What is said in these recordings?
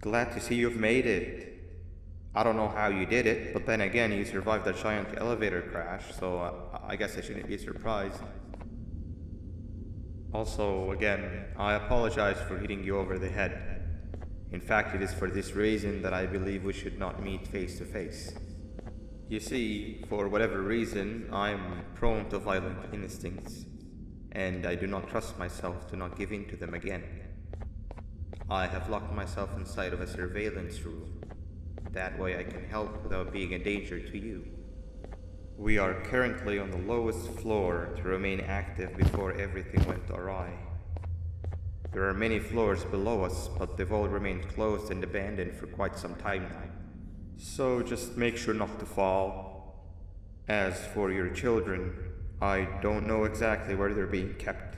Glad to see you've made it. I don't know how you did it, but then again, you survived a giant elevator crash, so I guess I shouldn't be surprised. Also, again, I apologize for hitting you over the head. In fact, it is for this reason that I believe we should not meet face to face. You see, for whatever reason, I'm prone to violent instincts, and I do not trust myself to not give in to them again. I have locked myself inside of a surveillance room. That way I can help without being a danger to you. We are currently on the lowest floor to remain active before everything went awry. There are many floors below us, but they've all remained closed and abandoned for quite some time now. So just make sure not to fall. As for your children, I don't know exactly where they're being kept,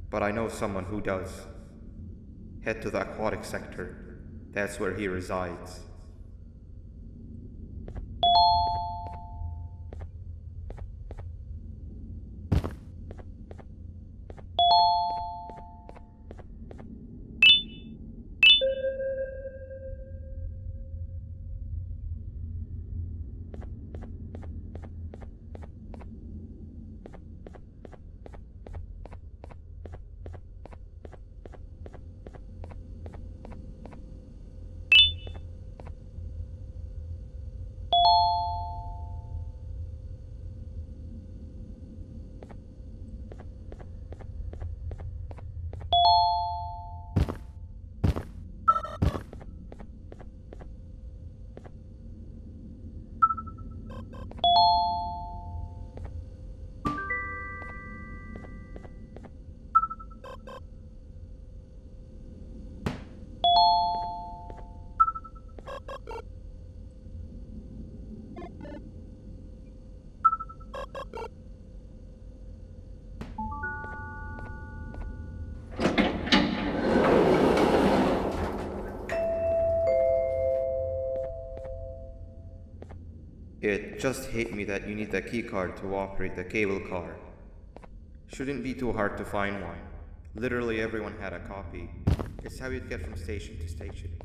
but I know someone who does. Head to the Aquatic sector. That's where he resides. It just hit me that you need the keycard to operate the cable car. Shouldn't be too hard to find one. Literally everyone had a copy. It's how you'd get from station to station.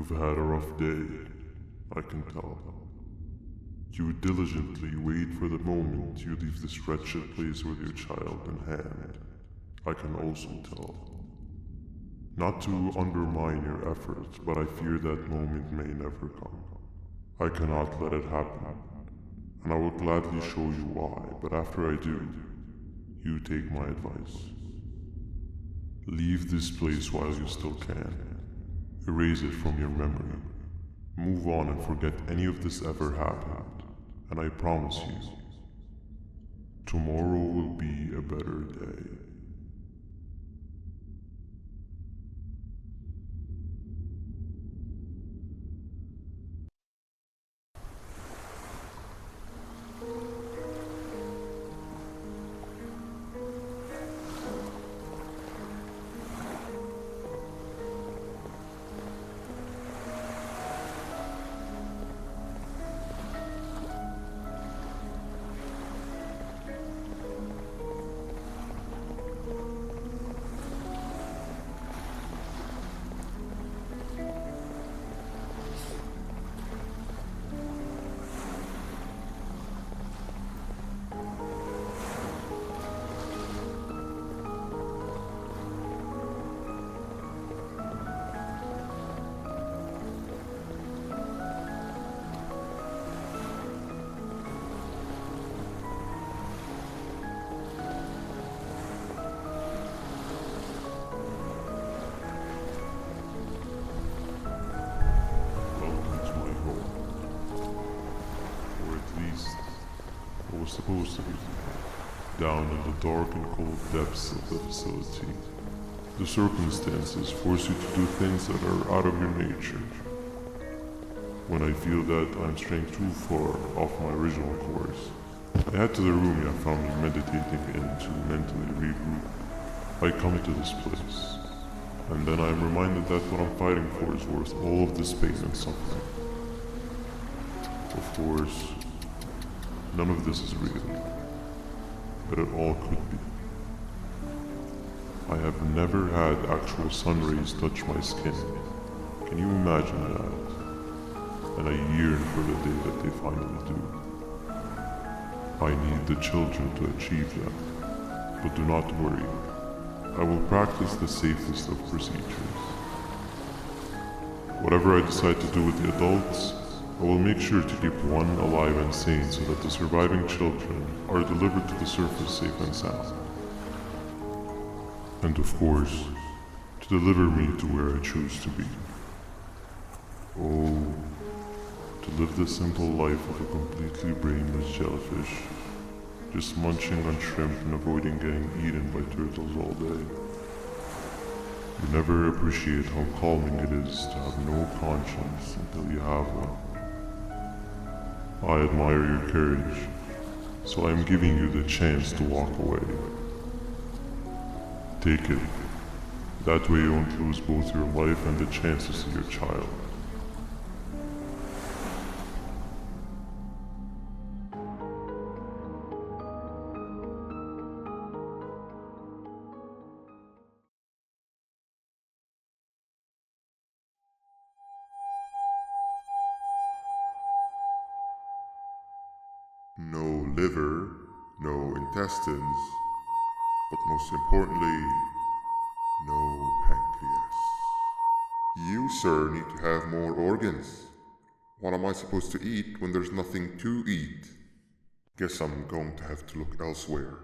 You've had a rough day, I can tell. You diligently wait for the moment you leave this wretched place with your child in hand. I can also tell. Not to undermine your efforts, but I fear that moment may never come. I cannot let it happen, and I will gladly show you why, but after I do, you take my advice. Leave this place while you still can. Erase it from your memory. Move on and forget any of this ever happened, and I promise you, tomorrow will be a better day. Was supposed to be, down in the dark and cold depths of the facility. The circumstances force you to do things that are out of your nature. When I feel that I'm straying too far off my original course, I head to the room I found me meditating in to mentally regroup. I come to this place, and then I am reminded that what I'm fighting for is worth all of this pain and suffering. Of course, none of this is real, but it all could be. I have never had actual sun rays touch my skin. Can you imagine that? And I yearn for the day that they finally do. I need the children to achieve that, but do not worry. I will practice the safest of procedures. Whatever I decide to do with the adults, I will make sure to keep one alive and sane so that the surviving children are delivered to the surface safe and sound. And of course, to deliver me to where I choose to be. Oh, to live the simple life of a completely brainless jellyfish, just munching on shrimp and avoiding getting eaten by turtles all day. You never appreciate how calming it is to have no conscience until you have one. I admire your courage, so I am giving you the chance to walk away. Take it. That way you won't lose both your life and the chance to see your child. No liver, no intestines, but most importantly, no pancreas. You, sir, need to have more organs. What am I supposed to eat when there's nothing to eat? Guess I'm going to have to look elsewhere.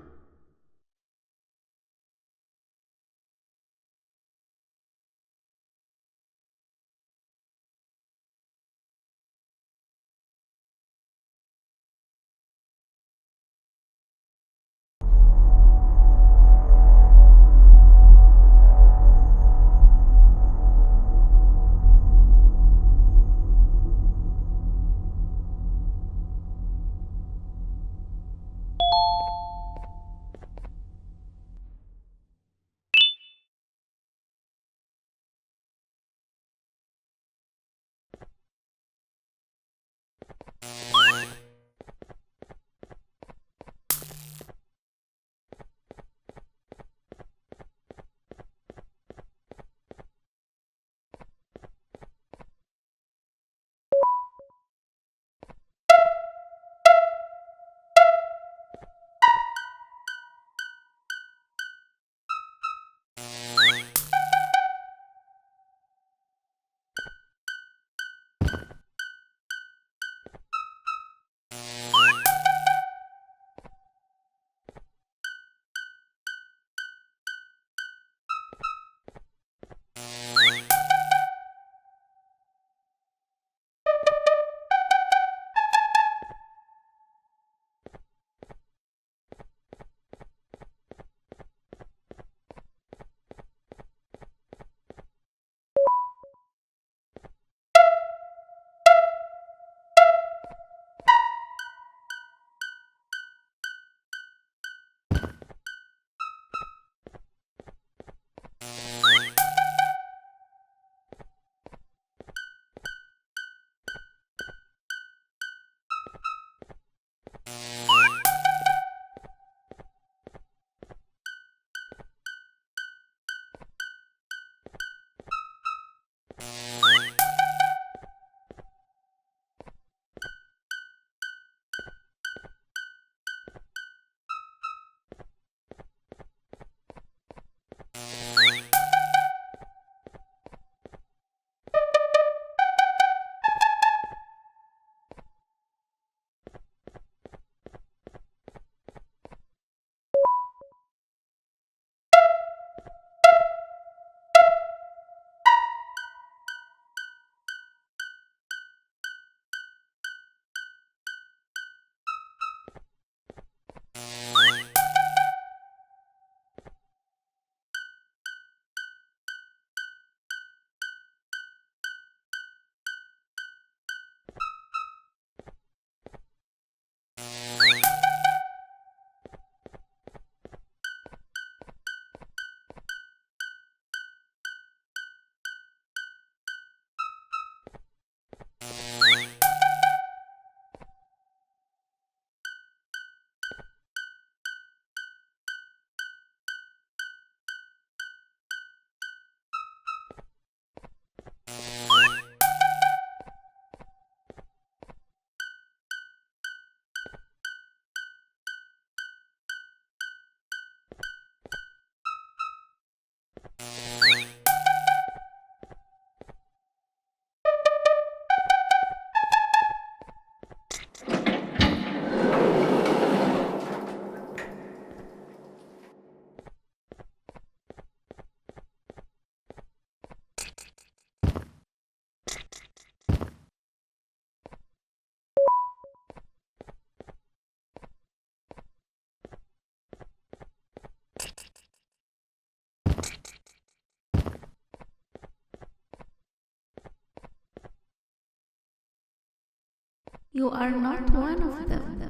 You are not one of them.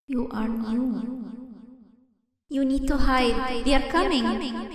You are new. You need to hide. They are coming.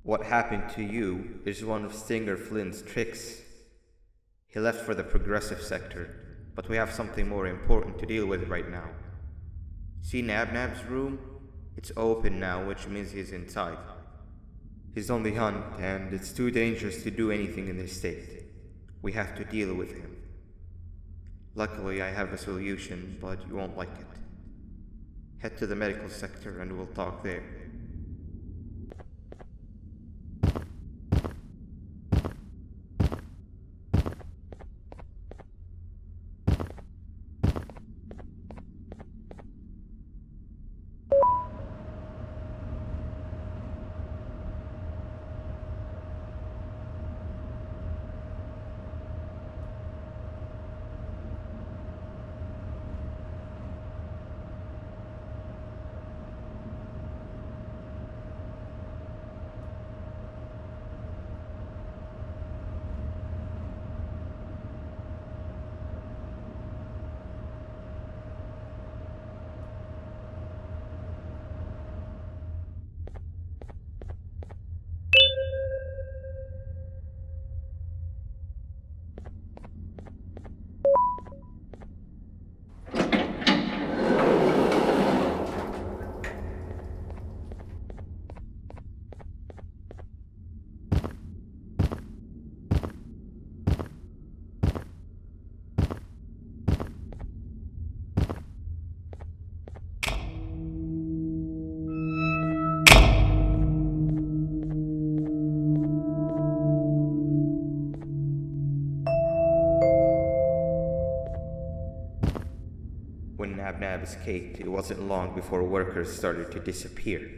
What happened to you is one of Stinger Flynn's tricks. He left for the progressive sector, but we have something more important to deal with right now. See Nabnab's room? It's open now, which means he's inside. He's on the hunt, and it's too dangerous to do anything in this state. We have to deal with him. Luckily, I have a solution, but you won't like it. Head to the medical sector and we'll talk there. When Nabnab escaped, it wasn't long before workers started to disappear.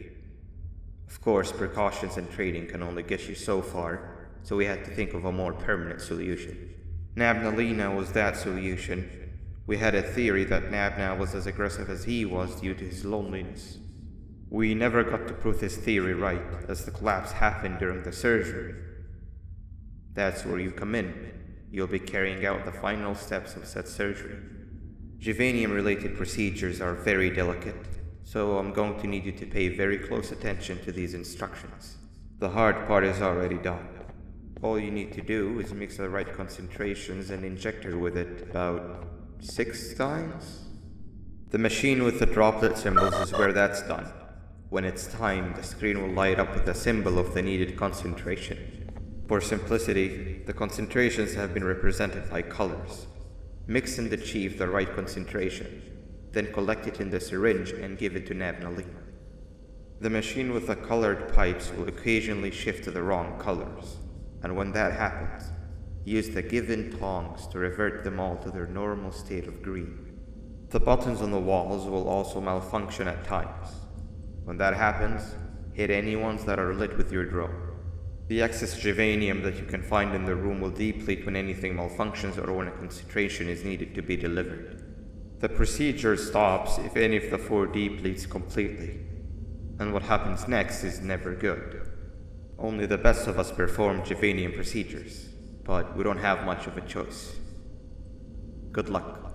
Of course, precautions and trading can only get you so far, so we had to think of a more permanent solution. Nabnalina was that solution. We had a theory that Nabnab was as aggressive as he was due to his loneliness. We never got to prove this theory right, as the collapse happened during the surgery. That's where you come in. You'll be carrying out the final steps of said surgery. Juvenium-related procedures are very delicate, so I'm going to need you to pay very close attention to these instructions. The hard part is already done. All you need to do is mix the right concentrations and inject her with it about 6 times. The machine with the droplet symbols is where that's done. When it's time, the screen will light up with the symbol of the needed concentration. For simplicity, the concentrations have been represented by colors. Mix and achieve the right concentration, then collect it in the syringe and give it to Nabnalina. The machine with the colored pipes will occasionally shift to the wrong colors, and when that happens, use the given tongs to revert them all to their normal state of green. The buttons on the walls will also malfunction at times. When that happens, hit any ones that are lit with your drone. The excess juvenium that you can find in the room will deplete when anything malfunctions or when a concentration is needed to be delivered. The procedure stops if any of the 4 depletes completely, and what happens next is never good. Only the best of us perform juvenium procedures, but we don't have much of a choice. Good luck.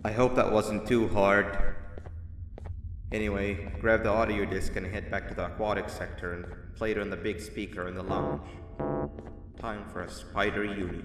I hope that wasn't too hard. Anyway, grab the audio disc and head back to the Aquatic sector and play it on the big speaker in the lounge. Time for a spider uni.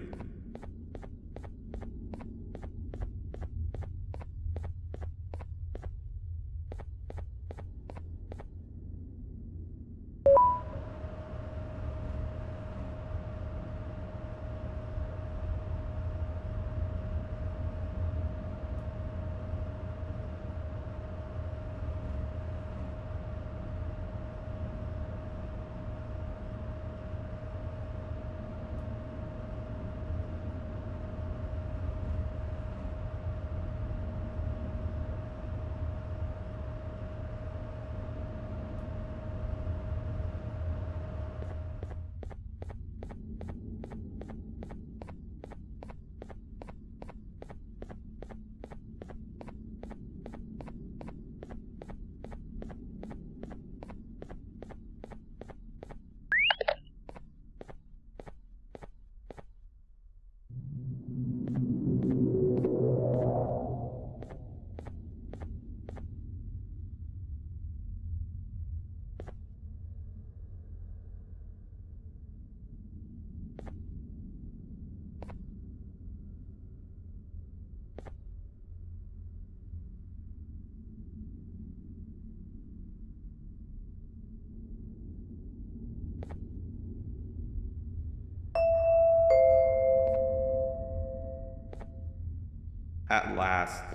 At last,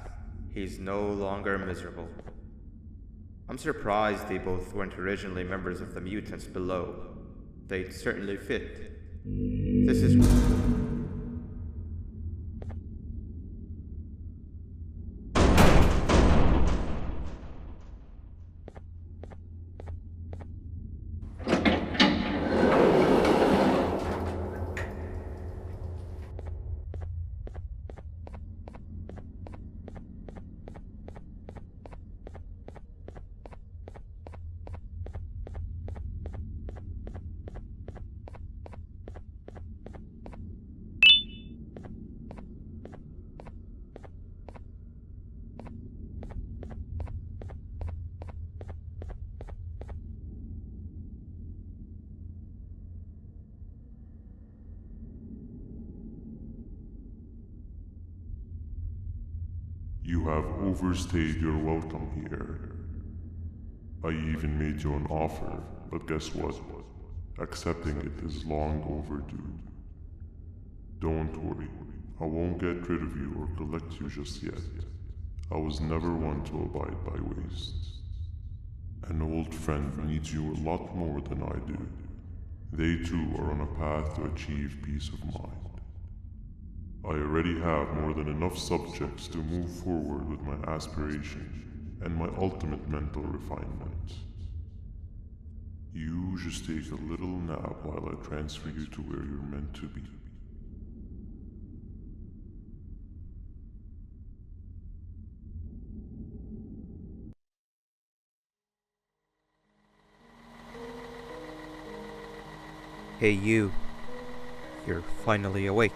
he's no longer miserable. I'm surprised they both weren't originally members of the mutants below. They'd certainly fit. This is... You have overstayed your welcome here. I even made you an offer, but guess what? Accepting it is long overdue. Don't worry, I won't get rid of you or collect you just yet. I was never one to abide by waste. An old friend needs you a lot more than I do. They too are on a path to achieve peace of mind. I already have more than enough subjects to move forward with my aspiration and my ultimate mental refinement. You just take a little nap while I transfer you to where you're meant to be. Hey you. You're finally awake.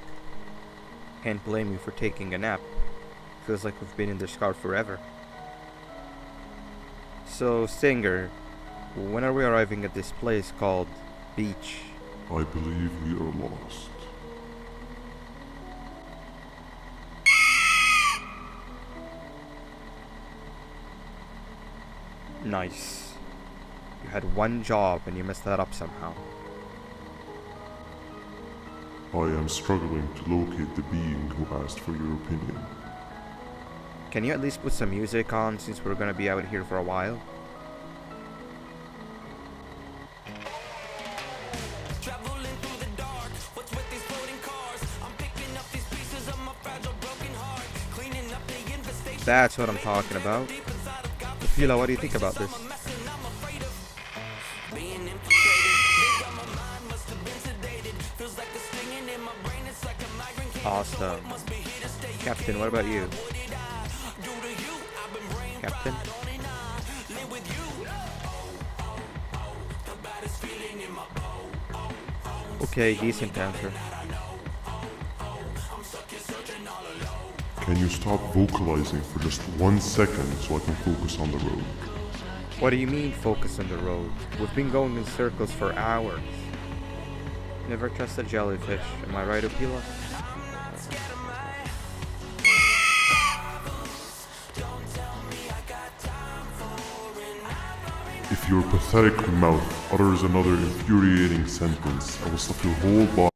Can't blame you for taking a nap. Feels like we've been in this car forever. So, Stinger, when are we arriving at this place called Beach? I believe we are lost. Nice. You had one job and you messed that up somehow. I am struggling to locate the being who asked for your opinion. Can you at least put some music on since we're gonna be out here for a while? That's what I'm talking about. Fila, what do you think about this? Awesome. Captain, what about you? Captain? Okay, decent answer. Can you stop vocalizing for just 1 second so I can focus on the road? What do you mean, focus on the road? We've been going in circles for hours. Never trust a jellyfish, am I right, Opila? If your pathetic mouth utters another infuriating sentence, I will slap your whole body.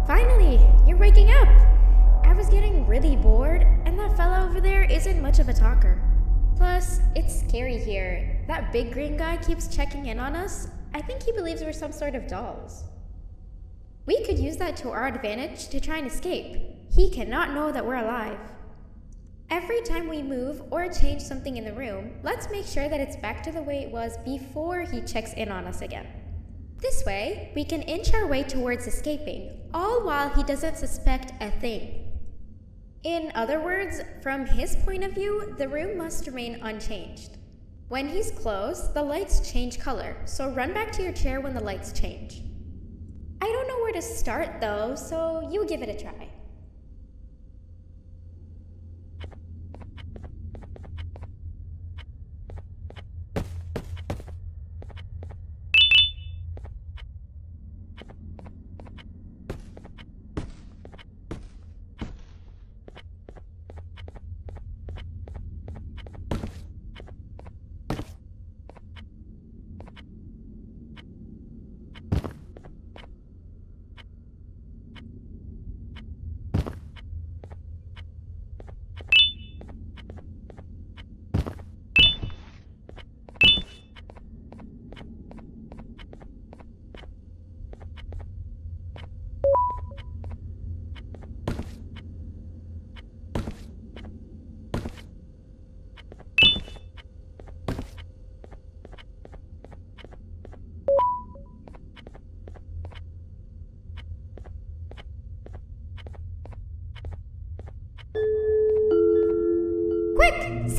Finally, you're waking up! I was getting really bored, and that fella over there isn't much of a talker. Plus, it's scary here. That big green guy keeps checking in on us. I think he believes we're some sort of dolls. We could use that to our advantage to try and escape. He cannot know that we're alive. Every time we move or change something in the room, let's make sure that it's back to the way it was before he checks in on us again. This way, we can inch our way towards escaping, all while he doesn't suspect a thing. In other words, from his point of view, the room must remain unchanged. When he's close, the lights change color, so run back to your chair when the lights change. I don't know where to start though, so you give it a try.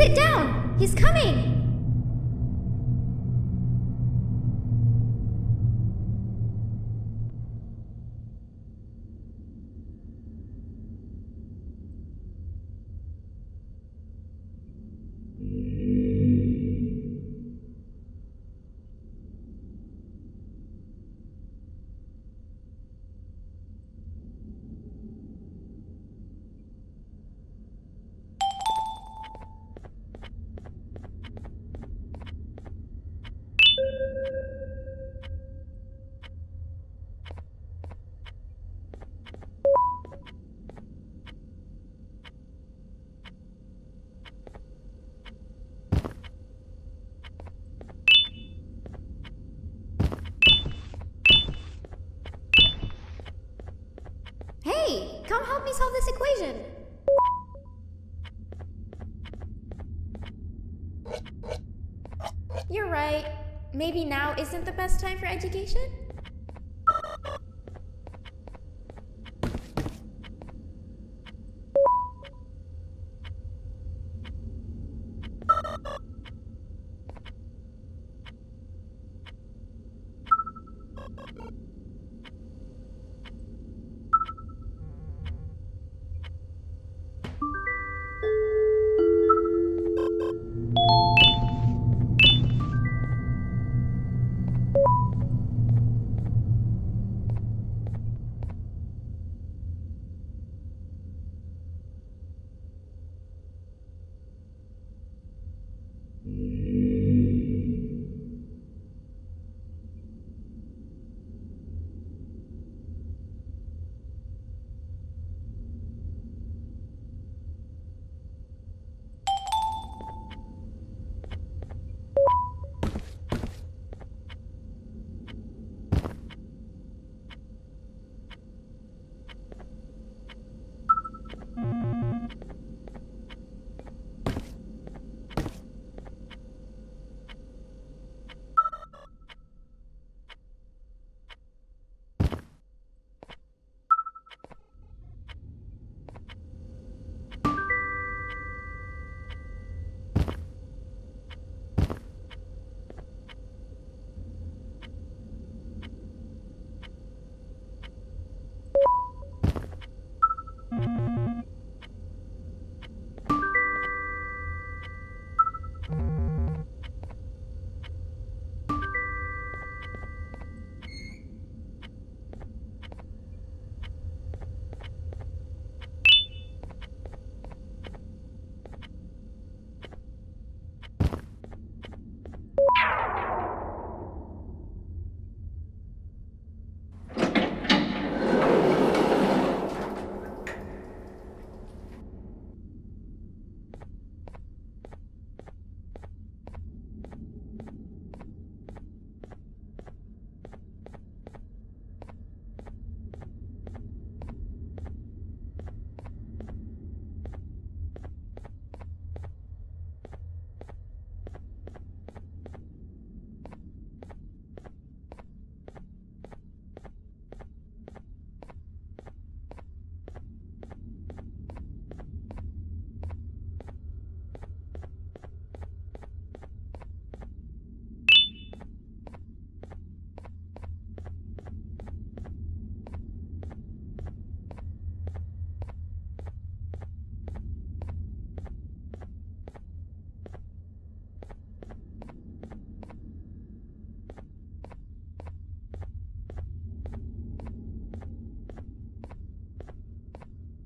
Sit down! He's coming! Hey, come help me solve this equation. You're right. Maybe now isn't the best time for education?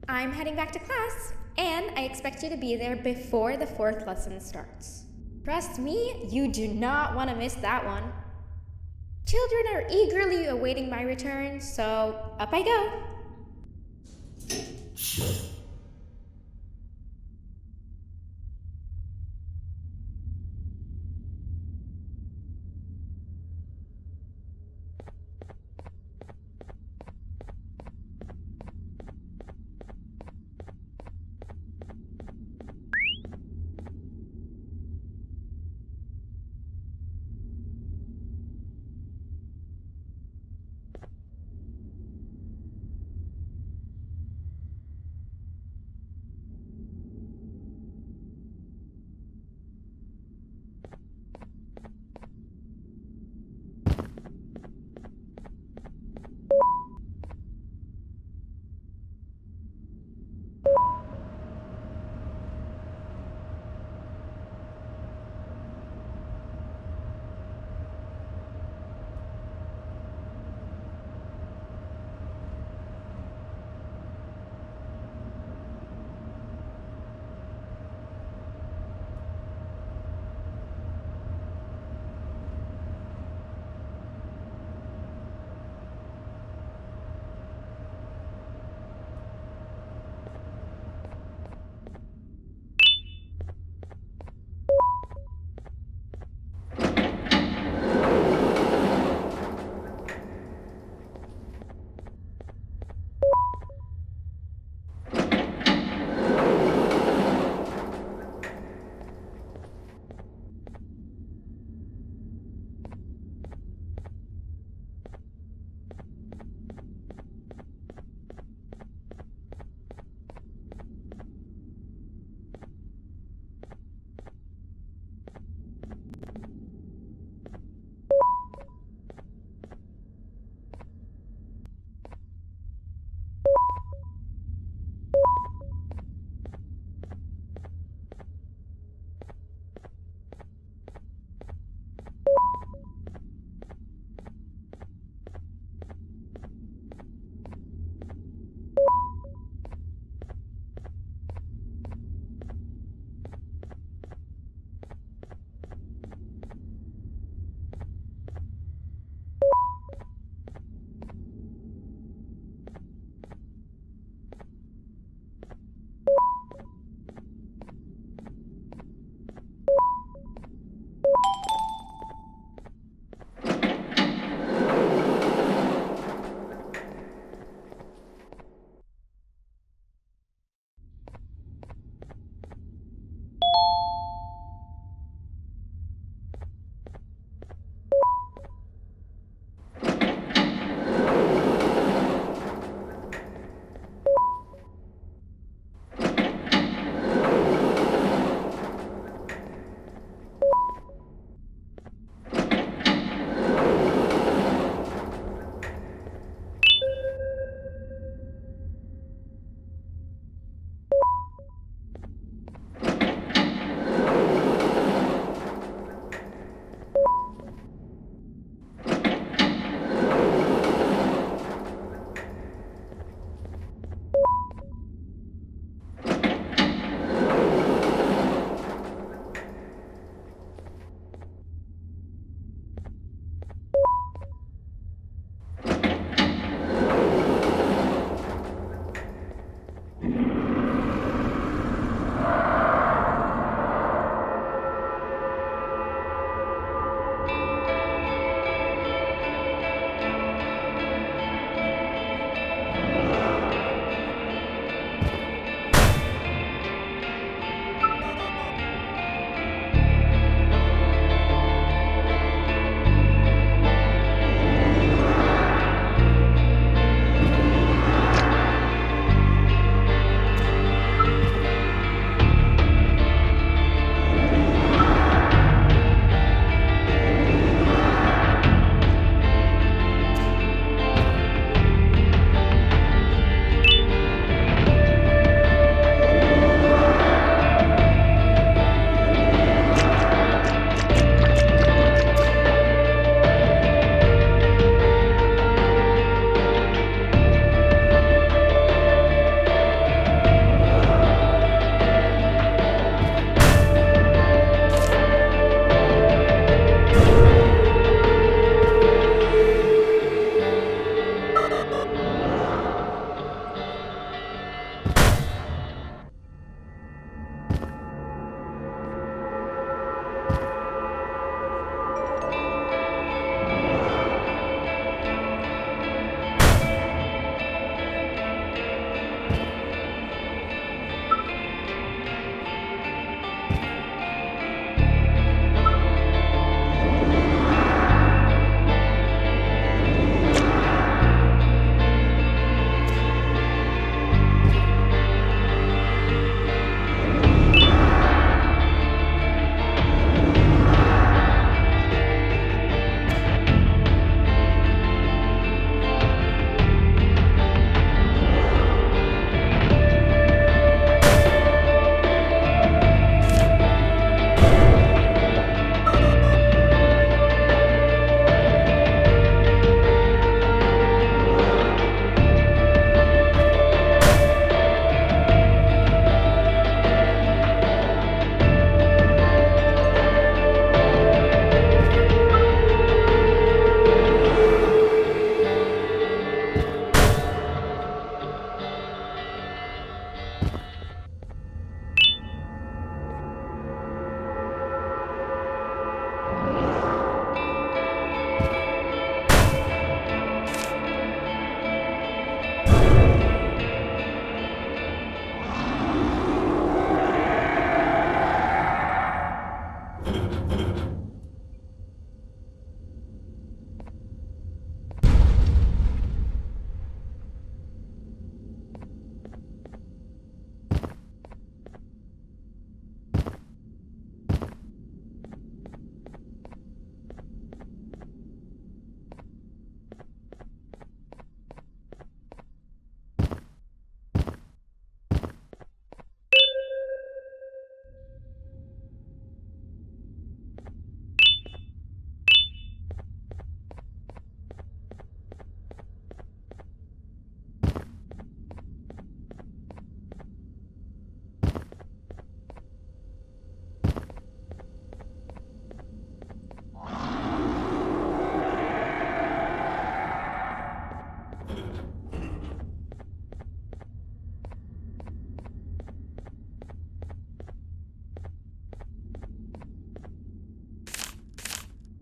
I'm heading back to class, and I expect you to be there before the 4th lesson starts. Trust me, you do not want to miss that one. Children are eagerly awaiting my return, so up I go.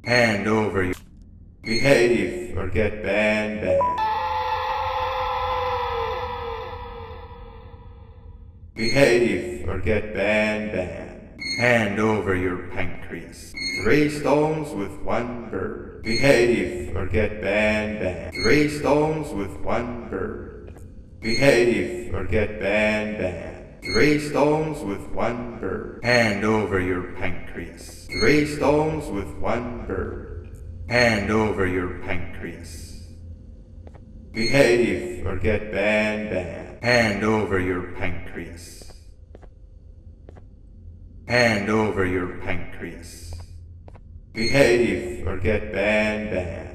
Hand over your... Behave or get banned. Behave or get banned. Hand over your pancreas. 3 stones with 1 bird. Behave or get banned. 3 stones with 1 bird. Behave or get banned. 3 stones with 1 bird. Hand over your pancreas. 3 stones with 1 bird. Hand over your pancreas. Behave or get banned. Hand over your pancreas. Hand over your pancreas. Behave or get banned.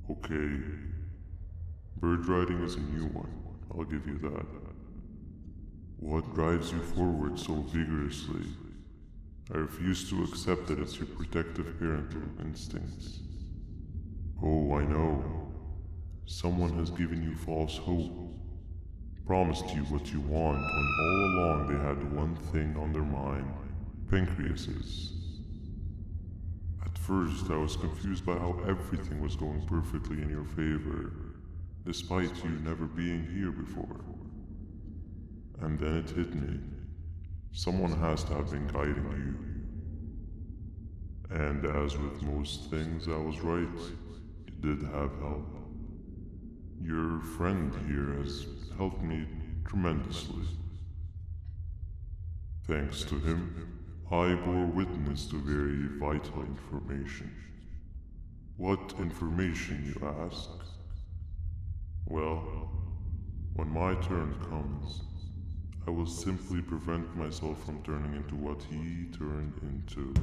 Okay. Bird riding is a new one, I'll give you that. What drives you forward so vigorously? I refuse to accept that it's your protective parental instincts. Oh, I know. Someone has given you false hope. Promised you what you want when all along they had one thing on their mind. Pancreases. At first, I was confused by how everything was going perfectly in your favor, despite you never being here before. And then it hit me. Someone has to have been guiding you. And as with most things, I was right. You did have help. Your friend here has helped me tremendously. Thanks to him, I bore witness to very vital information. What information, you ask? Well, when my turn comes, I will simply prevent myself from turning into what he turned into.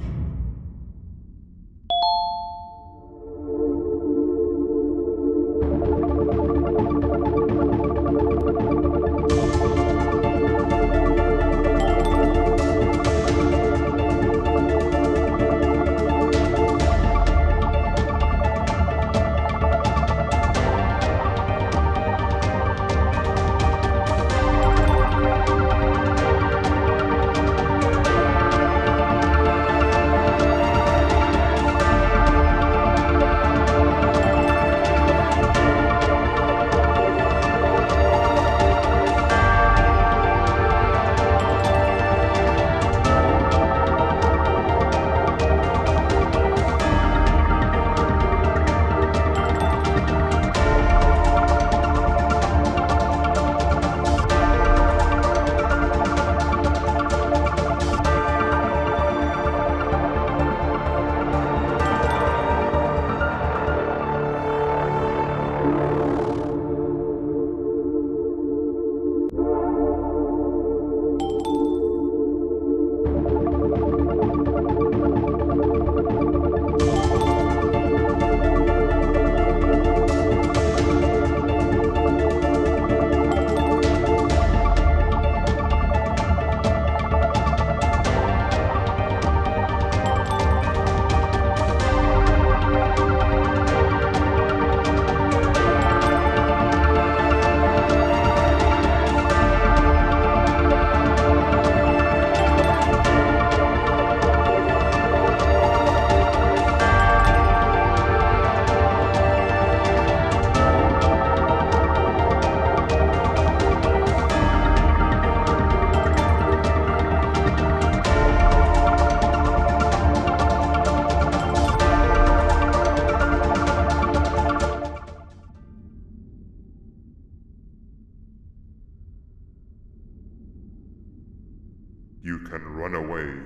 You can run away,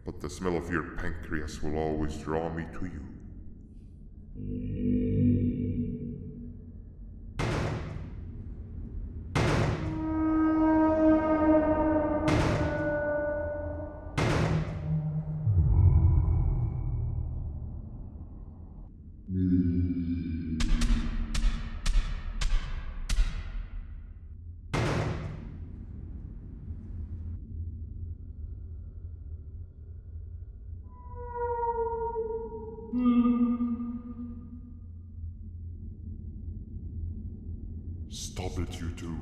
but the smell of your pancreas will always draw me to you. Stop it, you two.